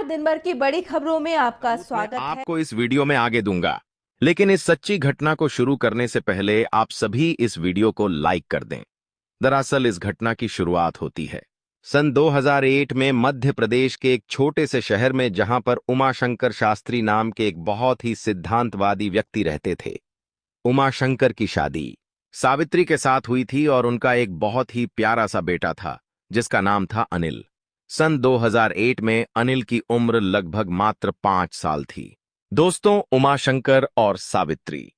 दिन भर की बड़ी खबरों में आपका मैं स्वागत है। आपको इस वीडियो में आगे दूंगा, लेकिन इस सच्ची घटना को शुरू करने से पहले आप सभी इस वीडियो को लाइक कर दें। दरअसल इस घटना की शुरुआत होती है सन 2008 में मध्य प्रदेश के एक छोटे से शहर में, जहां पर उमाशंकर शास्त्री नाम के एक बहुत ही सिद्धांतवादी व्यक्ति रहते थे। उमाशंकर की शादी सावित्री के साथ हुई थी और उनका एक बहुत ही प्यारा सा बेटा था जिसका नाम था अनिल। सन 2008 में अनिल की उम्र लगभग मात्र 5 साल थी। दोस्तों, उमाशंकर और सावित्री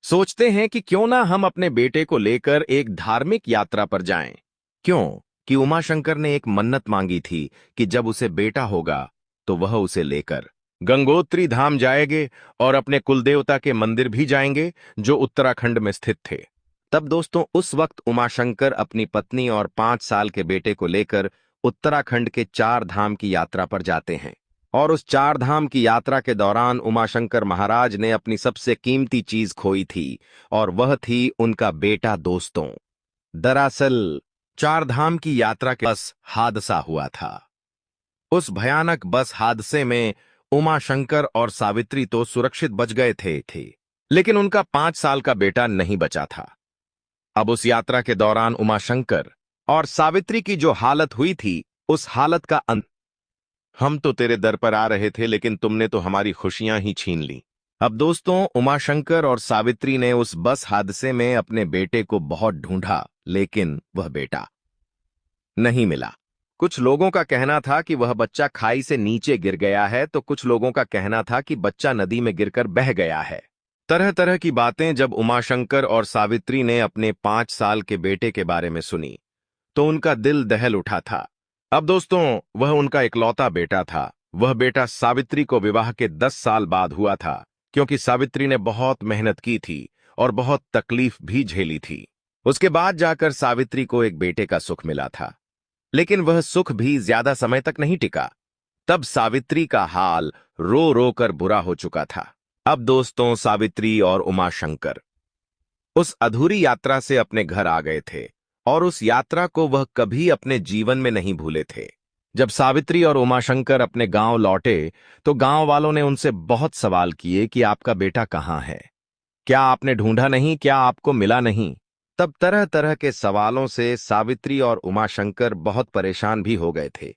सोचते हैं कि क्यों ना हम अपने बेटे को लेकर एक धार्मिक यात्रा पर जाएं। क्यों कि उमाशंकर ने एक मन्नत मांगी थी कि जब उसे बेटा होगा तो वह उसे लेकर गंगोत्री धाम जाएंगे और अपने कुलदेवता के मंदिर भी जाएंगे जो उत्तराखंड में स्थित थे। तब दोस्तों, उस वक्त उमाशंकर अपनी पत्नी और 5 साल के बेटे को लेकर उत्तराखंड के 4 धाम की यात्रा पर जाते हैं। और उस 4 धाम की यात्रा के दौरान उमाशंकर महाराज ने अपनी सबसे कीमती चीज खोई थी और वह थी उनका बेटा। दोस्तों, दरअसल 4 धाम की यात्रा के बस हादसा हुआ था। उस भयानक बस हादसे में उमाशंकर और सावित्री तो सुरक्षित बच गए थे, लेकिन उनका 5 साल का बेटा नहीं बचा था। अब उस यात्रा के दौरान उमाशंकर और सावित्री की जो हालत हुई थी, उस हालत का अंत। हम तो तेरे दर पर आ रहे थे, लेकिन तुमने तो हमारी खुशियां ही छीन ली। अब दोस्तों, उमाशंकर और सावित्री ने उस बस हादसे में अपने बेटे को बहुत ढूंढा, लेकिन वह बेटा नहीं मिला। कुछ लोगों का कहना था कि वह बच्चा खाई से नीचे गिर गया है, तो कुछ लोगों का कहना था कि बच्चा नदी में गिरकर बह गया है। तरह तरह की बातें जब उमाशंकर और सावित्री ने अपने 5 साल के बेटे के बारे में सुनी तो उनका दिल दहल उठा था। अब दोस्तों, वह उनका इकलौता बेटा था। वह बेटा सावित्री को विवाह के 10 साल बाद हुआ था, क्योंकि सावित्री ने बहुत मेहनत की थी और बहुत तकलीफ भी झेली थी। उसके बाद जाकर सावित्री को एक बेटे का सुख मिला था, लेकिन वह सुख भी ज्यादा समय तक नहीं टिका। तब सावित्री का हाल रो रो कर बुरा हो चुका था। अब दोस्तों, सावित्री और उमाशंकर उस अधूरी यात्रा से अपने घर आ गए थे और उस यात्रा को वह कभी अपने जीवन में नहीं भूले थे। जब सावित्री और उमाशंकर अपने गांव लौटे तो गांव वालों ने उनसे बहुत सवाल किए कि आपका बेटा कहाँ है, क्या आपने ढूंढा नहीं, क्या आपको मिला नहीं। तब तरह तरह के सवालों से सावित्री और उमाशंकर बहुत परेशान भी हो गए थे,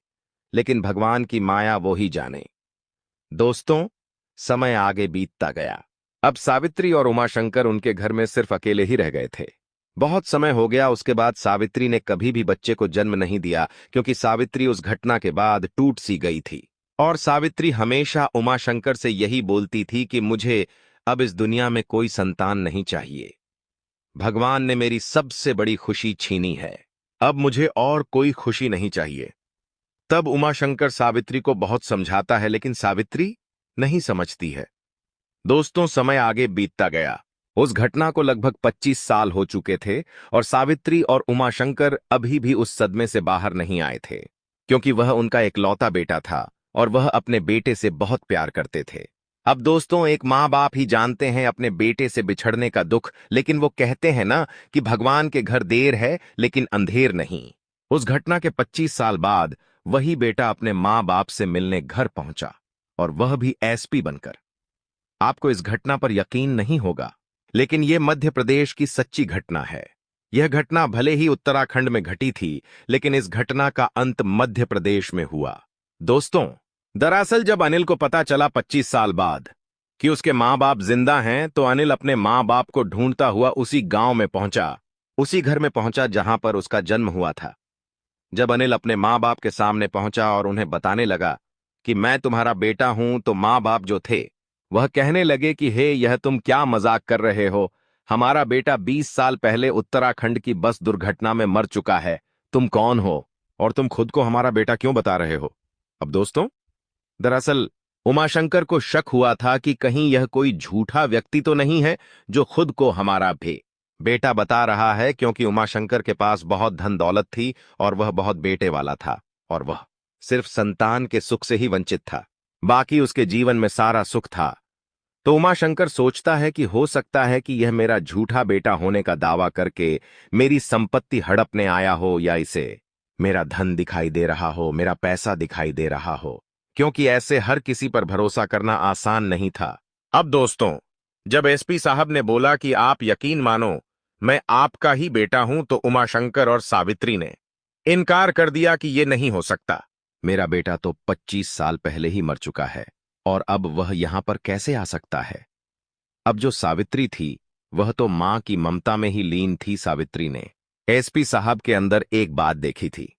लेकिन भगवान की माया वो ही जाने। दोस्तों, समय आगे बीतता गया। अब सावित्री और उमाशंकर उनके घर में सिर्फ अकेले ही रह गए थे। बहुत समय हो गया उसके बाद सावित्री ने कभी भी बच्चे को जन्म नहीं दिया, क्योंकि सावित्री उस घटना के बाद टूट सी गई थी। और सावित्री हमेशा उमाशंकर से यही बोलती थी कि मुझे अब इस दुनिया में कोई संतान नहीं चाहिए। भगवान ने मेरी सबसे बड़ी खुशी छीनी है, अब मुझे और कोई खुशी नहीं चाहिए। तब उमाशंकर सावित्री को बहुत समझाता है, लेकिन सावित्री नहीं समझती है। दोस्तों, समय आगे बीतता गया। उस घटना को लगभग 25 साल हो चुके थे और सावित्री और उमाशंकर अभी भी उस सदमे से बाहर नहीं आए थे, क्योंकि वह उनका इकलौता बेटा था और वह अपने बेटे से बहुत प्यार करते थे। अब दोस्तों, एक माँ बाप ही जानते हैं अपने बेटे से बिछड़ने का दुख, लेकिन वो कहते हैं ना कि भगवान के घर देर है लेकिन अंधेर नहीं। उस घटना के 25 साल बाद वही बेटा अपने माँ बाप से मिलने घर पहुंचा, और वह भी एसपी बनकर। आपको इस घटना पर यकीन नहीं होगा, लेकिन यह मध्य प्रदेश की सच्ची घटना है। यह घटना भले ही उत्तराखंड में घटी थी, लेकिन इस घटना का अंत मध्य प्रदेश में हुआ। दोस्तों, दरअसल जब अनिल को पता चला 25 साल बाद कि उसके माँ बाप जिंदा हैं, तो अनिल अपने माँ बाप को ढूंढता हुआ उसी गांव में पहुंचा, उसी घर में पहुंचा जहां पर उसका जन्म हुआ था। जब अनिल अपने माँ बाप के सामने पहुंचा और उन्हें बताने लगा कि मैं तुम्हारा बेटा हूं, तो माँ बाप जो थे वह कहने लगे कि हे, यह तुम क्या मजाक कर रहे हो, हमारा बेटा 20 साल पहले उत्तराखंड की बस दुर्घटना में मर चुका है। तुम कौन हो और तुम खुद को हमारा बेटा क्यों बता रहे हो। अब दोस्तों, दरअसल उमाशंकर को शक हुआ था कि कहीं यह कोई झूठा व्यक्ति तो नहीं है जो खुद को हमारा बेटा बता रहा है, क्योंकि उमाशंकर के पास बहुत धन दौलत थी और वह बहुत बेटे वाला था, और वह सिर्फ संतान के सुख से ही वंचित था। बाकी उसके जीवन में सारा सुख था। तो उमाशंकर सोचता है कि हो सकता है कि यह मेरा झूठा बेटा होने का दावा करके मेरी संपत्ति हड़पने आया हो, या इसे मेरा धन दिखाई दे रहा हो, मेरा पैसा दिखाई दे रहा हो, क्योंकि ऐसे हर किसी पर भरोसा करना आसान नहीं था। अब दोस्तों, जब एसपी साहब ने बोला कि आप यकीन मानो मैं आपका ही बेटा हूं, तो उमाशंकर और सावित्री ने इनकार कर दिया कि यह नहीं हो सकता। मेरा बेटा तो 25 साल पहले ही मर चुका है और अब वह यहां पर कैसे आ सकता है। अब जो सावित्री थी वह तो मां की ममता में ही लीन थी। सावित्री ने एसपी साहब के अंदर एक बात देखी थी।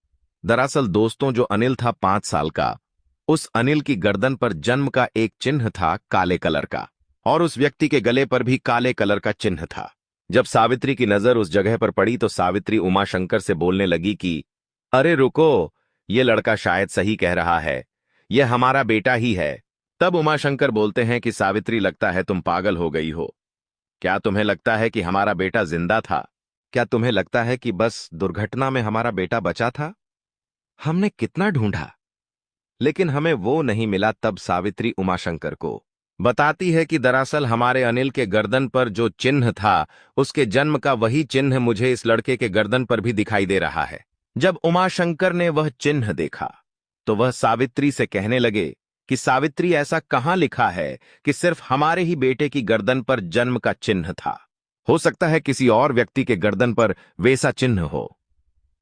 दरअसल दोस्तों, जो अनिल था 5 साल का, उस अनिल की गर्दन पर जन्म का एक चिन्ह था काले कलर का, और उस व्यक्ति के गले पर भी काले कलर का चिन्ह था। जब सावित्री की नजर उस जगह पर पड़ी तो सावित्री उमाशंकर से बोलने लगी कि अरे रुको, ये लड़का शायद सही कह रहा है, यह हमारा बेटा ही है। तब उमाशंकर बोलते हैं कि सावित्री, लगता है तुम पागल हो गई हो। क्या तुम्हें लगता है कि हमारा बेटा जिंदा था? क्या तुम्हें लगता है कि बस दुर्घटना में हमारा बेटा बचा था? हमने कितना ढूंढा लेकिन हमें वो नहीं मिला। तब सावित्री उमाशंकर को बताती है कि दरअसल हमारे अनिल के गर्दन पर जो चिन्ह था उसके जन्म का वही चिन्ह मुझे इस लड़के के गर्दन पर भी दिखाई दे रहा है। जब उमाशंकर ने वह चिन्ह देखा तो वह सावित्री से कहने लगे कि सावित्री, ऐसा कहां लिखा है कि सिर्फ हमारे ही बेटे की गर्दन पर जन्म का चिन्ह था? हो सकता है किसी और व्यक्ति के गर्दन पर वैसा चिन्ह हो।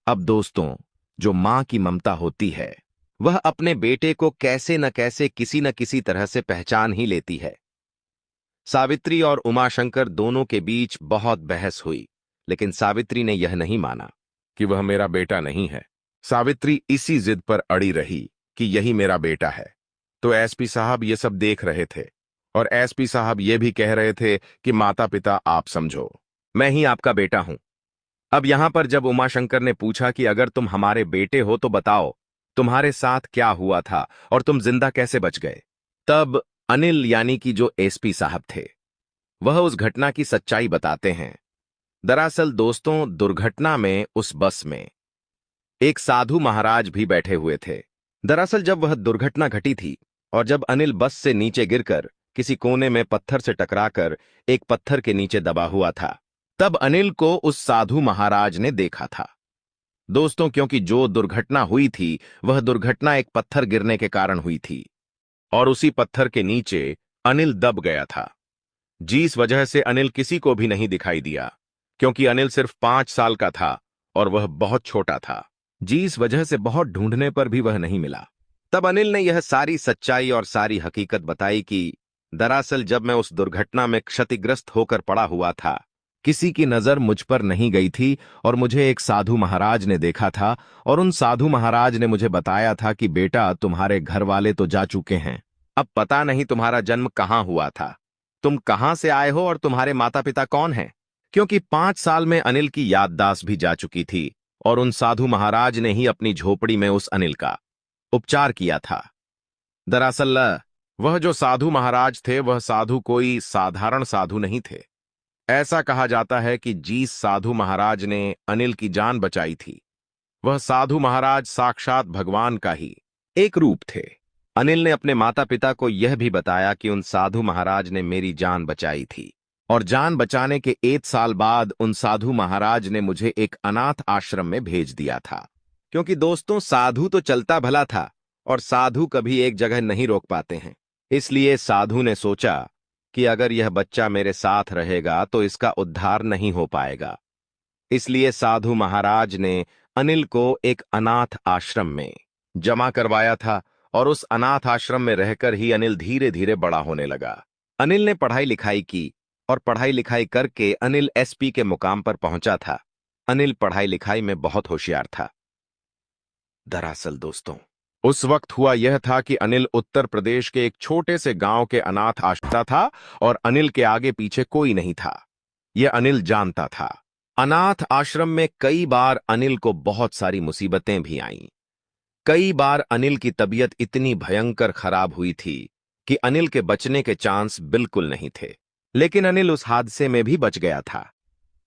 अब दोस्तों, जो मां की ममता होती है वह अपने बेटे को कैसे न कैसे किसी न किसी तरह से पहचान ही लेती है। सावित्री और उमाशंकर दोनों के बीच बहुत बहस हुई, लेकिन सावित्री ने यह नहीं माना कि वह मेरा बेटा नहीं है। सावित्री इसी जिद पर अड़ी रही कि यही मेरा बेटा है। तो एसपी साहब ये सब देख रहे थे और एसपी साहब ये भी कह रहे थे कि माता पिता आप समझो, मैं ही आपका बेटा हूं। अब यहां पर जब उमाशंकर ने पूछा कि अगर तुम हमारे बेटे हो तो बताओ तुम्हारे साथ क्या हुआ था और तुम जिंदा कैसे बच गए, तब अनिल यानी कि जो एसपी साहब थे वह उस घटना की सच्चाई बताते हैं। दरअसल दोस्तों, दुर्घटना में उस बस में एक साधु महाराज भी बैठे हुए थे। दरअसल जब वह दुर्घटना घटी थी और जब अनिल बस से नीचे गिरकर किसी कोने में पत्थर से टकराकर एक पत्थर के नीचे दबा हुआ था, तब अनिल को उस साधु महाराज ने देखा था। दोस्तों, क्योंकि जो दुर्घटना हुई थी वह दुर्घटना एक पत्थर गिरने के कारण हुई थी और उसी पत्थर के नीचे अनिल दब गया था, जिस वजह से अनिल किसी को भी नहीं दिखाई दिया, क्योंकि अनिल सिर्फ 5 साल का था और वह बहुत छोटा था, जिस वजह से बहुत ढूंढने पर भी वह नहीं मिला। तब अनिल ने यह सारी सच्चाई और सारी हकीकत बताई कि दरअसल जब मैं उस दुर्घटना में क्षतिग्रस्त होकर पड़ा हुआ था, किसी की नजर मुझ पर नहीं गई थी और मुझे एक साधु महाराज ने देखा था और उन साधु महाराज ने मुझे बताया था कि बेटा, तुम्हारे घर वाले तो जा चुके हैं, अब पता नहीं तुम्हारा जन्म कहां हुआ था, तुम कहां से आए हो और तुम्हारे माता पिता कौन हैं। क्योंकि 5 साल में अनिल की याददाश्त भी जा चुकी थी और उन साधु महाराज ने ही अपनी झोपड़ी में उस अनिल का उपचार किया था। दरअसल वह जो साधु महाराज थे वह साधु कोई साधारण साधु नहीं थे। ऐसा कहा जाता है कि जिस साधु महाराज ने अनिल की जान बचाई थी वह साधु महाराज साक्षात भगवान का ही एक रूप थे। अनिल ने अपने माता पिता को यह भी बताया कि उन साधु महाराज ने मेरी जान बचाई थी और जान बचाने के 1 साल बाद उन साधु महाराज ने मुझे एक अनाथ आश्रम में भेज दिया था। क्योंकि दोस्तों, साधु तो चलता भला था और साधु कभी एक जगह नहीं रोक पाते हैं, इसलिए साधु ने सोचा कि अगर यह बच्चा मेरे साथ रहेगा तो इसका उद्धार नहीं हो पाएगा। इसलिए साधु महाराज ने अनिल को एक अनाथ आश्रम में जमा करवाया था और उस अनाथ आश्रम में रहकर ही अनिल धीरे धीरे बड़ा होने लगा। अनिल ने पढ़ाई लिखाई की और पढ़ाई लिखाई करके अनिल एसपी के मुकाम पर पहुंचा था। अनिल पढ़ाई लिखाई में बहुत होशियार था। दरअसल दोस्तों, उस वक्त हुआ यह था कि अनिल उत्तर प्रदेश के एक छोटे से गांव के अनाथ आश्रम था और अनिल के आगे पीछे कोई नहीं था, यह अनिल जानता था। अनाथ आश्रम में कई बार अनिल को बहुत सारी मुसीबतें भी आईं। कई बार अनिल की तबीयत इतनी भयंकर खराब हुई थी कि अनिल के बचने के चांस बिल्कुल नहीं थे, लेकिन अनिल उस हादसे में भी बच गया था,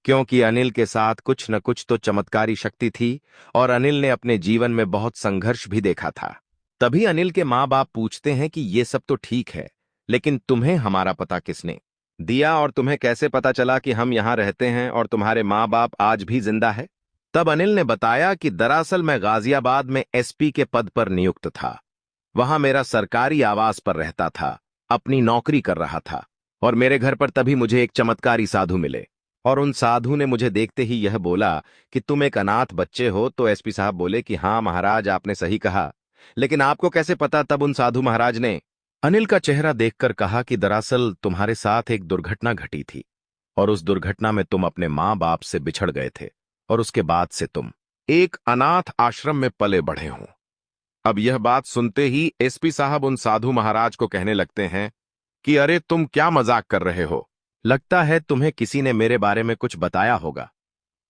क्योंकि अनिल के साथ कुछ न कुछ तो चमत्कारी शक्ति थी और अनिल ने अपने जीवन में बहुत संघर्ष भी देखा था। तभी अनिल के माँ बाप पूछते हैं कि ये सब तो ठीक है, लेकिन तुम्हें हमारा पता किसने दिया और तुम्हें कैसे पता चला कि हम यहाँ रहते हैं और तुम्हारे माँ बाप आज भी जिंदा है। तब अनिल ने बताया कि दरअसल मैं गाजियाबाद में एसपी के पद पर नियुक्त था वहां मेरा सरकारी आवास पर रहता था, अपनी नौकरी कर रहा था, और मेरे घर पर तभी मुझे एक चमत्कारी साधु मिले। और उन साधु ने मुझे देखते ही यह बोला कि तुम एक अनाथ बच्चे हो। तो एसपी साहब बोले कि हाँ महाराज, आपने सही कहा, लेकिन आपको कैसे पता? तब उन साधु महाराज ने अनिल का चेहरा देखकर कहा कि दरअसल तुम्हारे साथ एक दुर्घटना घटी थी, और उस दुर्घटना में तुम अपने माँ बाप से बिछड़ गए थे, और उसके बाद से तुम एक अनाथ आश्रम में पले बढ़े हो। अब यह बात सुनते ही एसपी साहब उन साधु महाराज को कहने लगते हैं कि अरे तुम क्या मजाक कर रहे हो? लगता है तुम्हें किसी ने मेरे बारे में कुछ बताया होगा।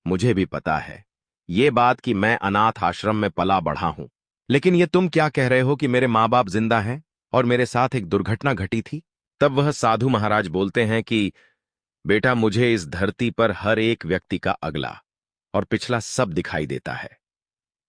मुझे भी पता है ये बात कि मैं अनाथ आश्रम में पला बढ़ा हूं, लेकिन ये तुम क्या कह रहे हो कि मेरे माँ बाप जिंदा हैं और मेरे साथ एक दुर्घटना घटी थी? तब वह साधु महाराज बोलते हैं कि बेटा, मुझे इस धरती पर हर एक व्यक्ति का अगला और पिछला सब दिखाई देता है।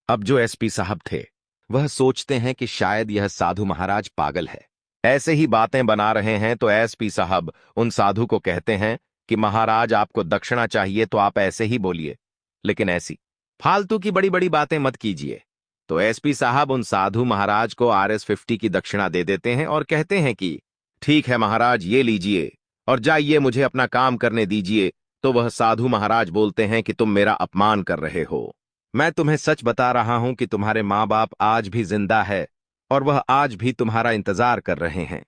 अब जो एसपी साहब थे वह सोचते हैं कि शायद यह साधु महाराज पागल है, ऐसे ही बातें बना रहे हैं। तो एसपी साहब उन साधु को कहते हैं कि महाराज, आपको दक्षिणा चाहिए तो आप ऐसे ही बोलिए, लेकिन ऐसी फालतू की बड़ी बड़ी बातें मत कीजिए। तो एसपी साहब उन साधु महाराज को RS-50 की दक्षिणा दे देते हैं और कहते हैं कि ठीक है महाराज, ये लीजिए और जाइए, मुझे अपना काम करने दीजिए। तो वह साधु महाराज बोलते हैं कि तुम मेरा अपमान कर रहे हो। मैं तुम्हें सच बता रहा हूं कि तुम्हारे माँ बाप आज भी जिंदा है और वह आज भी तुम्हारा इंतजार कर रहे हैं।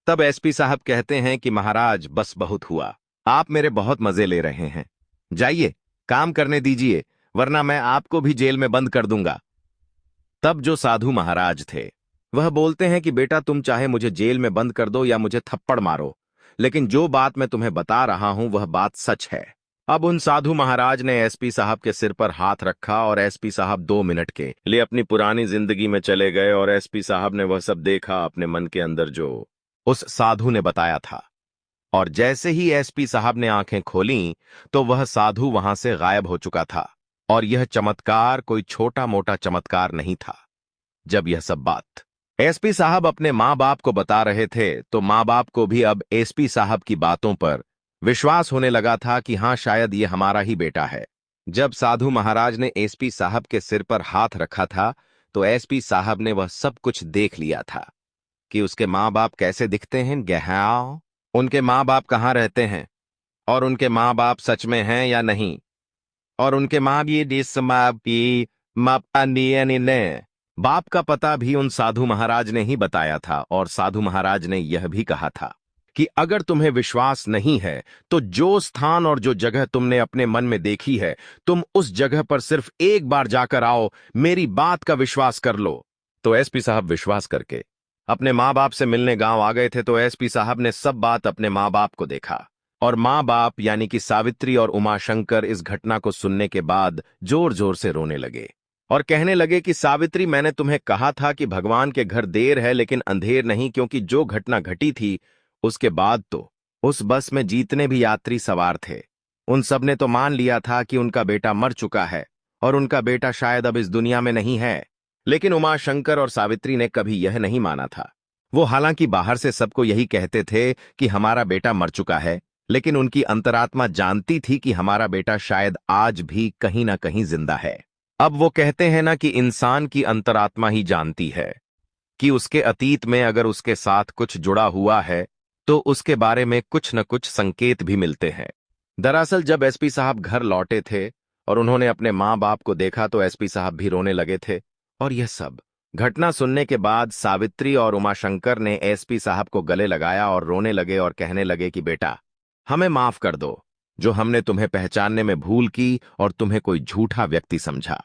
तब एसपी साहब कहते हैं कि महाराज, बस बहुत हुआ, आप मेरे बहुत मजे ले रहे हैं, जाइए काम करने दीजिए, वरना मैं आपको भी जेल में बंद कर दूंगा। तब जो साधु महाराज थे वह बोलते हैं कि बेटा, तुम चाहे मुझे जेल में बंद कर दो या मुझे थप्पड़ मारो, लेकिन जो बात मैं तुम्हें बता रहा हूं वह बात सच है। अब उन साधु महाराज ने एसपी साहब के सिर पर हाथ रखा और एसपी साहब 2 मिनट के लिए अपनी पुरानी जिंदगी में चले गए, और एसपी साहब ने वह सब देखा अपने मन के अंदर जो उस साधु ने बताया था। और जैसे ही एसपी साहब ने आंखें खोलीं तो वह साधु वहां से गायब हो चुका था। और यह चमत्कार कोई छोटा मोटा चमत्कार नहीं था। जब यह सब बात एसपी साहब अपने माँ बाप को बता रहे थे तो माँ बाप को भी अब एसपी साहब की बातों पर विश्वास होने लगा था कि हां, शायद ये हमारा ही बेटा है। जब साधु महाराज ने एसपी साहब के सिर पर हाथ रखा था तो एसपी साहब ने वह सब कुछ देख लिया था कि उसके माँ बाप कैसे दिखते हैं, गहराओ, उनके माँ बाप कहाँ रहते हैं, और उनके माँ बाप सच में हैं या नहीं, और उनके माँ भी बाप का पता भी उन साधु महाराज ने ही बताया था। और साधु महाराज ने यह भी कहा था कि अगर तुम्हें विश्वास नहीं है तो जो स्थान और जो जगह तुमने अपने मन में देखी है, तुम उस जगह पर सिर्फ एक बार जाकर आओ, मेरी बात का विश्वास कर लो। तो एसपी साहब विश्वास करके अपने माँ बाप से मिलने गांव आ गए थे। तो एसपी साहब ने सब बात अपने माँ बाप को देखा, और माँ बाप यानी कि सावित्री और उमाशंकर इस घटना को सुनने के बाद जोर जोर से रोने लगे और कहने लगे कि सावित्री, मैंने तुम्हें कहा था कि भगवान के घर देर है लेकिन अंधेर नहीं, क्योंकि जो घटना घटी थी उसके बाद तो उस बस में जितने भी यात्री सवार थे उन सब ने तो मान लिया था कि उनका बेटा मर चुका है और उनका बेटा शायद अब इस दुनिया में नहीं है। लेकिन उमाशंकर और सावित्री ने कभी यह नहीं माना था। वो हालांकि बाहर से सबको यही कहते थे कि हमारा बेटा मर चुका है, लेकिन उनकी अंतरात्मा जानती थी कि हमारा बेटा शायद आज भी कहीं ना कहीं जिंदा है। अब वो कहते हैं ना कि इंसान की अंतरात्मा ही जानती है कि उसके अतीत में अगर उसके साथ कुछ जुड़ा हुआ है तो उसके बारे में कुछ न कुछ संकेत भी मिलते हैं। दरअसल जब एसपी साहब घर लौटे थे और उन्होंने अपने माँ बाप को देखा तो एसपी साहब भी रोने लगे थे। और यह सब घटना सुनने के बाद सावित्री और उमाशंकर ने एसपी साहब को गले लगाया और रोने लगे और कहने लगे कि बेटा, हमें माफ कर दो जो हमने तुम्हें पहचानने में भूल की और तुम्हें कोई झूठा व्यक्ति समझा।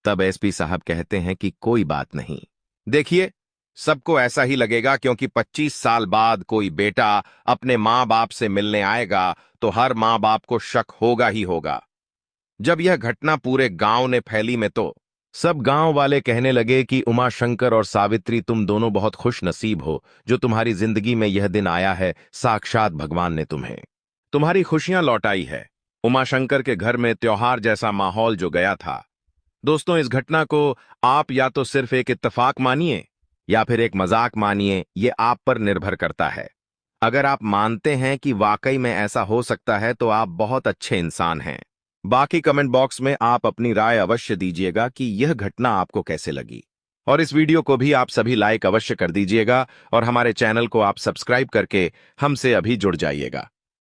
तब एसपी साहब कहते हैं कि कोई बात नहीं, देखिए सबको ऐसा ही लगेगा, क्योंकि 25 साल बाद कोई बेटा अपने माँ बाप से मिलने आएगा तो हर माँ बाप को शक होगा ही होगा। जब यह घटना पूरे गांव ने फैली में तो सब गांव वाले कहने लगे कि उमाशंकर और सावित्री, तुम दोनों बहुत खुश नसीब हो जो तुम्हारी जिंदगी में यह दिन आया है। साक्षात भगवान ने तुम्हें तुम्हारी खुशियां लौटाई है। उमाशंकर के घर में त्योहार जैसा माहौल जो गया था। दोस्तों, इस घटना को आप या तो सिर्फ एक इत्तेफाक मानिए या फिर एक मजाक मानिए, ये आप पर निर्भर करता है। अगर आप मानते हैं कि वाकई में ऐसा हो सकता है तो आप बहुत अच्छे इंसान हैं। बाकी कमेंट बॉक्स में आप अपनी राय अवश्य दीजिएगा कि यह घटना आपको कैसे लगी। और इस वीडियो को भी आप सभी लाइक अवश्य कर दीजिएगा और हमारे चैनल को आप सब्सक्राइब करके हमसे अभी जुड़ जाइएगा।